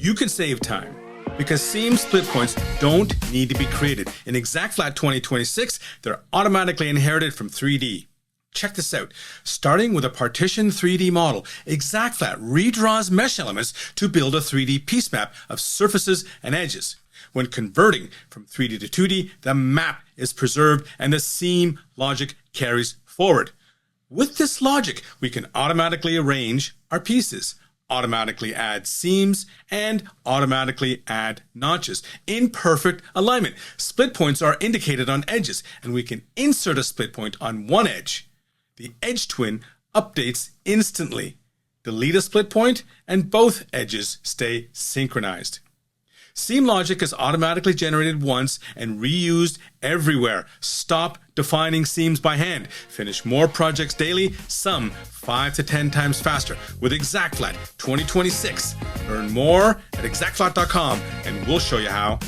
you can save time because seam split points don't need to be created. In ExactFlat 2026, they're automatically inherited from 3D. Check this out. Starting with a partition 3D model, ExactFlat redraws mesh elements to build a 3D piece map of surfaces and edges. When converting from 3D to 2D, the map is preserved and the seam logic carries forward. With this logic, we can automatically arrange our pieces, automatically add seams, and automatically add notches in perfect alignment. Split points are indicated on edges, and we can insert a split point on one edge. The edge twin updates instantly. Delete a split point, and both edges stay synchronized. Seam logic is automatically generated once and reused everywhere. Stop defining seams by hand. Finish more projects daily, some 5 to 10 times faster with ExactFlat 2026. Learn more at exactflat.com and we'll show you how.